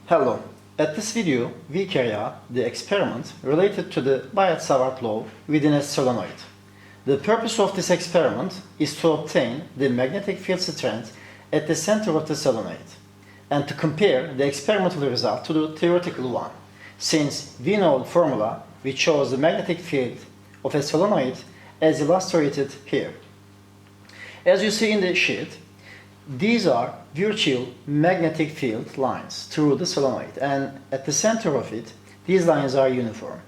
Hello. At this video, we carry out the experiment related to the Biot-Savart law within a solenoid. The purpose of this experiment is to obtain the magnetic field strength at the center of the solenoid and to compare the experimental result to the theoretical one, since we know the formula which shows the magnetic field of a solenoid as illustrated here. As you see in the sheet, these are virtual magnetic field lines through the solenoid, and at the center of it, these lines are uniform.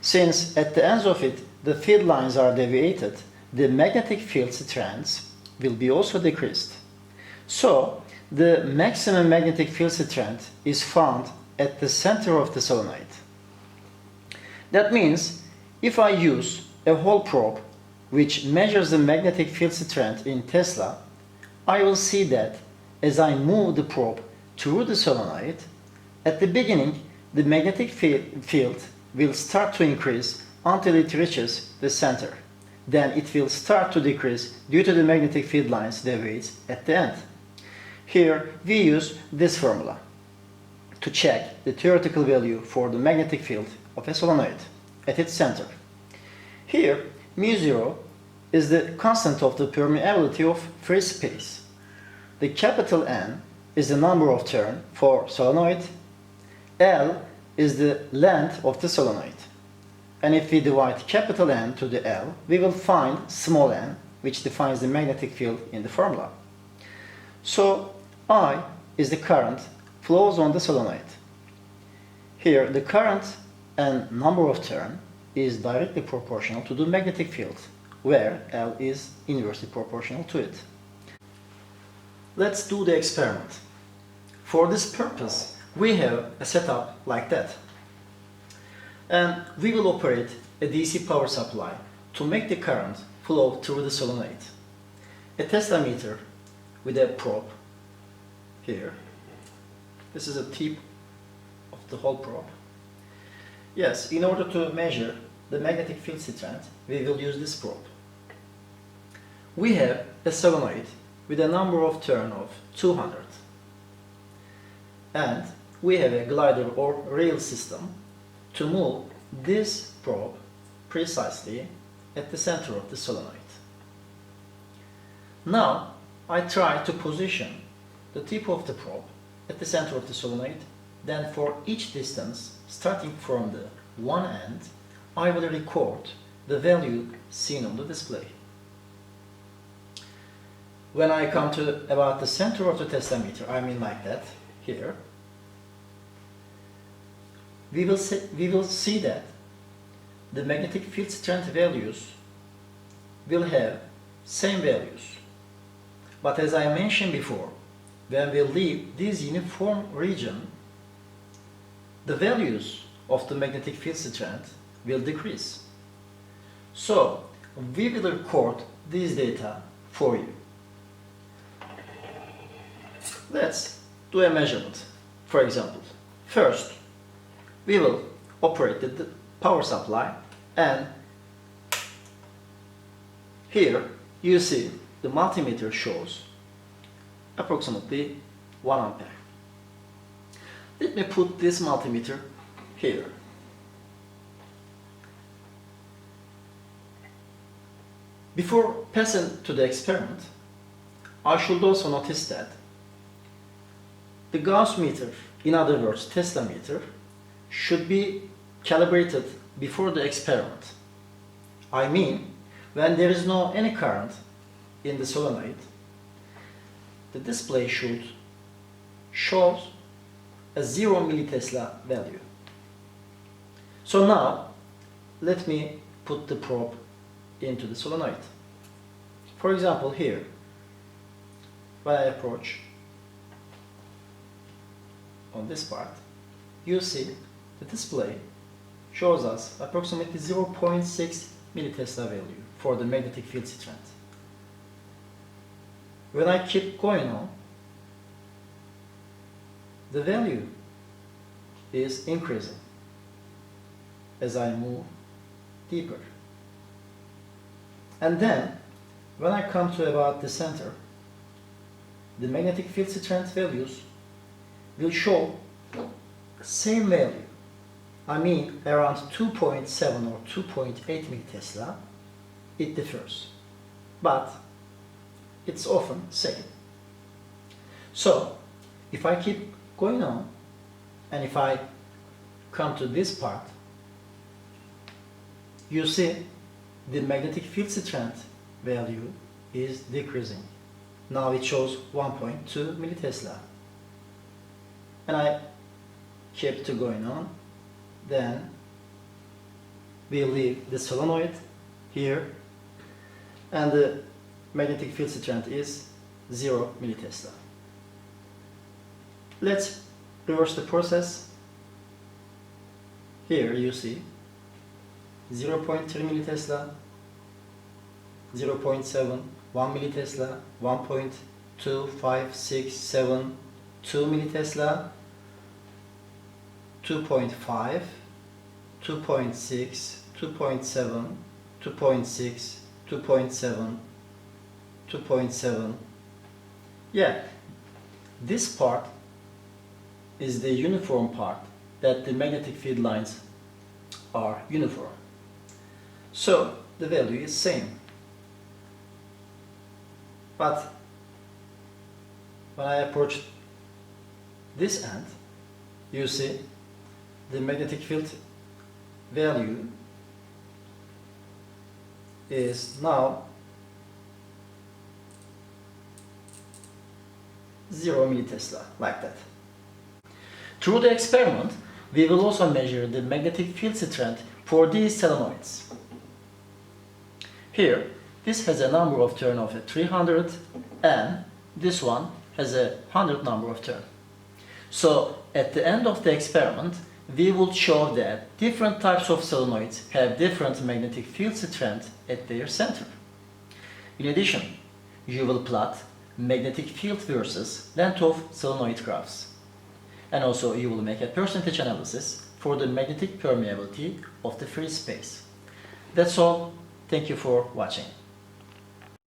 Since at the ends of it, the field lines are deviated, the magnetic field strengths will be also decreased. So, the maximum magnetic field strength is found at the center of the solenoid. That means, if I use a Hall probe which measures the magnetic field strength in Tesla, I will see that as I move the probe through the solenoid, at the beginning the magnetic field will start to increase until it reaches the center. Then it will start to decrease due to the magnetic field lines deviate at the end. Here we use this formula to check the theoretical value for the magnetic field of a solenoid at its center. Here μ0 is the constant of the permeability of free space. The capital N is the number of turns for solenoid. L is the length of the solenoid. And if we divide capital N to the L, we will find small n, which defines the magnetic field in the formula. So I is the current flows on the solenoid. Here the current and number of turns is directly proportional to the magnetic field, where L is inversely proportional to it. Let's do the experiment. For this purpose, we have a setup like that. And we will operate a DC power supply to make the current flow through the solenoid. A Tesla meter with a probe here. This is a tip of the Hall probe. Yes, in order to measure the magnetic field strength, we will use this probe. We have a solenoid with a number of turns of 200. And we have a glider or rail system to move this probe precisely at the center of the solenoid. Now I try to position the tip of the probe at the center of the solenoid. Then for each distance, starting from the one end, I will record the value seen on the display. When I come to about the center of the Tesla meter, I mean like that, here, we will see that the magnetic field strength values will have same values. But as I mentioned before, when we leave this uniform region, the values of the magnetic field strength will decrease. So, we will record this data for you. Let's do a measurement. For example, first we will operate the power supply, and here you see the multimeter shows approximately 1 ampere. Let me put this multimeter here. Before passing to the experiment, I should also notice that the Gauss meter, in other words Tesla meter, should be calibrated before the experiment. I mean, when there is no any current in the solenoid, the display should show a 0 millitesla value. So now, let me put the probe into the solenoid. For example, here, when I approach on this part, you see the display shows us approximately 0.6 millitesla value for the magnetic field strength. When I keep going on, the value is increasing as I move deeper. And then, when I come to about the center, the magnetic field strength values will show same value, I mean around 2.7 or 2.8 millitesla, it differs, but it's often same. So if I keep going on, and if I come to this part, you see the magnetic field strength value is decreasing. Now it shows 1.2 millitesla. And I kept going on. Then we leave the solenoid here, and the magnetic field strength is 0 millitesla. Let's reverse the process. Here you see 0.3 millitesla, 0.7, 1 millitesla, 1.2, 5, 6, 7, 2 millitesla, 2.5, 2.6, 2.7, 2.6, 2.7, 2.7. Yeah, this part is the uniform part, that the magnetic field lines are uniform. So the value is same. But when I approach this end, you see the magnetic field value is now 0 millitesla, like that. Through the experiment, we will also measure the magnetic field strength for these solenoids. Here, this has a number of turn of 300, and this one has a 100 number of turn. So at the end of the experiment, we will show that different types of solenoids have different magnetic field strength at their center. In addition, you will plot magnetic field versus length of solenoid graphs. And also you will make a percentage analysis for the magnetic permeability of the free space. That's all. Thank you for watching.